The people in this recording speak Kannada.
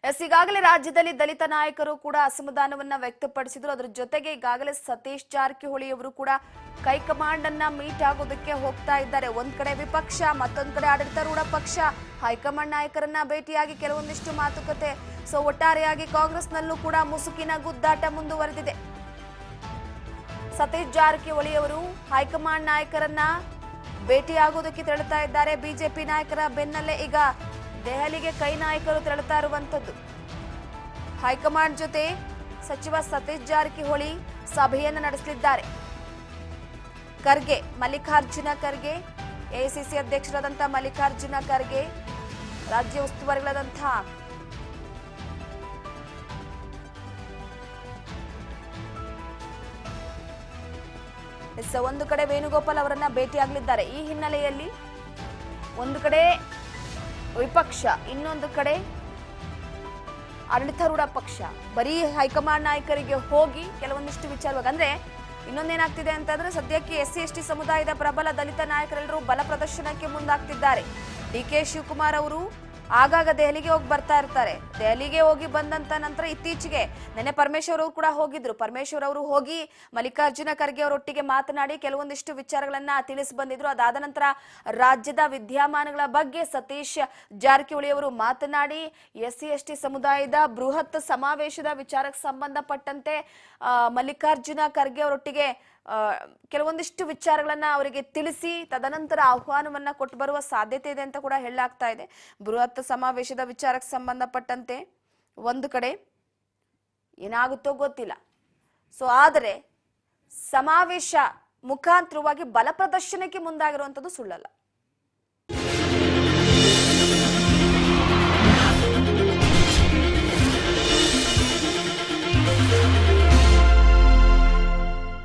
ಈಗಾಗಲೇ ರಾಜ್ಯದಲ್ಲಿ ದಲಿತ ನಾಯಕರು ಕೂಡ ಅಸಮಾಧಾನವನ್ನ ವ್ಯಕ್ತಪಡಿಸಿದ್ರು. ಅದರ ಜೊತೆಗೆ ಈಗಾಗಲೇ ಸತೀಶ್ ಜಾರಕಿಹೊಳಿ ಅವರು ಕೂಡ ಹೈಕಮಾಂಡ್ ಅನ್ನ ಮೀಟ್ ಆಗೋದಕ್ಕೆ ಹೋಗ್ತಾ ಇದ್ದಾರೆ. ಒಂದ್ ಕಡೆ ವಿಪಕ್ಷ, ಮತ್ತೊಂದ್ ಕಡೆ ಆಡಳಿತಾರೂಢ ಪಕ್ಷ ಹೈಕಮಾಂಡ್ ನಾಯಕರನ್ನ ಭೇಟಿಯಾಗಿ ಕೆಲವೊಂದಿಷ್ಟು ಮಾತುಕತೆ. ಸೊ ಒಟ್ಟಾರೆಯಾಗಿ ಕಾಂಗ್ರೆಸ್ನಲ್ಲೂ ಕೂಡ ಮುಸುಕಿನ ಗುದ್ದಾಟ ಮುಂದುವರೆದಿದೆ. ಸತೀಶ್ ಜಾರಕಿಹೊಳಿ ಅವರು ಹೈಕಮಾಂಡ್ ನಾಯಕರನ್ನ ಭೇಟಿಯಾಗೋದಕ್ಕೆ ತೆರಳುತ್ತಾ ಇದ್ದಾರೆ. ಬಿಜೆಪಿ ನಾಯಕರ ಬೆನ್ನಲ್ಲೇ ಈಗ ದೆಹಲಿಗೆ ಕೈ ನಾಯಕರು ತೆರಳುತ್ತಾ ಇರುವಂತದ್ದು. ಹೈಕಮಾಂಡ್ ಜೊತೆ ಸಚಿವ ಸತೀಶ್ ಜಾರಕಿಹೊಳಿ ಸಭೆಯನ್ನು ನಡೆಸಲಿದ್ದಾರೆ. ಖರ್ಗೆ, ಮಲ್ಲಿಕಾರ್ಜುನ ಖರ್ಗೆ, ಎಐಸಿಸಿ ಅಧ್ಯಕ್ಷರಾದಂತಹ ಮಲ್ಲಿಕಾರ್ಜುನ ಖರ್ಗೆ, ರಾಜ್ಯ ಉಸ್ತುವಾರಿಗಳಾದಂತಹ ಒಂದು ಕಡೆ ವೇಣುಗೋಪಾಲ್ ಅವರನ್ನ ಭೇಟಿಯಾಗಲಿದ್ದಾರೆ. ಈ ಹಿನ್ನೆಲೆಯಲ್ಲಿ ಒಂದು ಕಡೆ ವಿಪಕ್ಷ, ಇನ್ನೊಂದು ಕಡೆ ಆಡಳಿತಾರೂಢ ಪಕ್ಷ ಬರೀ ಹೈಕಮಾಂಡ್ ನಾಯಕರಿಗೆ ಹೋಗಿ ಕೆಲವೊಂದಿಷ್ಟು ವಿಚಾರವಾಗಿ ಅಂದ್ರೆ ಇನ್ನೊಂದೇನಾಗ್ತಿದೆ ಅಂತಂದ್ರೆ ಸದ್ಯಕ್ಕೆ SC/ST ಸಮುದಾಯದ ಪ್ರಬಲ ದಲಿತ ನಾಯಕರೆಲ್ಲರೂ ಬಲ ಪ್ರದರ್ಶನಕ್ಕೆ ಮುಂದಾಗ್ತಿದ್ದಾರೆ. DK ಶಿವಕುಮಾರ್ ಅವರು ಆಗಾಗ ದೆಹಲಿಗೆ ಹೋಗಿ ಬರ್ತಾ ಇರ್ತಾರೆ. ದೆಹಲಿಗೆ ಹೋಗಿ ಬಂದಂತ ನಂತರ ಇತ್ತೀಚೆಗೆ ನೆನೆ ಪರಮೇಶ್ವರ್ ಅವರು ಕೂಡ ಹೋಗಿದ್ರು. ಪರಮೇಶ್ವರ್ ಅವರು ಹೋಗಿ ಮಲ್ಲಿಕಾರ್ಜುನ ಖರ್ಗೆ ಅವರೊಟ್ಟಿಗೆ ಮಾತನಾಡಿ ಕೆಲವೊಂದಿಷ್ಟು ವಿಚಾರಗಳನ್ನ ತಿಳಿಸಿ ಬಂದಿದ್ರು. ಅದಾದ ನಂತರ ರಾಜ್ಯದ ವಿದ್ಯಮಾನಗಳ ಬಗ್ಗೆ ಸತೀಶ್ ಜಾರಕಿಹೊಳಿ ಅವರು ಮಾತನಾಡಿ SC/ST ಸಮುದಾಯದ ಬೃಹತ್ ಸಮಾವೇಶದ ವಿಚಾರಕ್ಕೆ ಸಂಬಂಧಪಟ್ಟಂತೆ ಮಲ್ಲಿಕಾರ್ಜುನ ಖರ್ಗೆ ಅವರೊಟ್ಟಿಗೆ ಕೆಲವೊಂದಿಷ್ಟು ವಿಚಾರಗಳನ್ನ ಅವರಿಗೆ ತಿಳಿಸಿ ತದನಂತರ ಆಹ್ವಾನವನ್ನ ಕೊಟ್ಟು ಬರುವ ಸಾಧ್ಯತೆ ಇದೆ ಅಂತ ಕೂಡ ಹೇಳಲಾಗ್ತಾ ಇದೆ. ಬೃಹತ್ ಸಮಾವೇಶದ ವಿಚಾರಕ್ಕೆ ಸಂಬಂಧಪಟ್ಟಂತೆ ಒಂದು ಕಡೆ ಏನಾಗುತ್ತೋ ಗೊತ್ತಿಲ್ಲ. ಸೊ ಆದರೆ ಸಮಾವೇಶ ಮುಖಾಂತರವಾಗಿ ಬಲ ಪ್ರದರ್ಶನಕ್ಕೆ ಮುಂದಾಗಿರುವಂತದ್ದು ಸುಳ್ಳಲ್ಲ.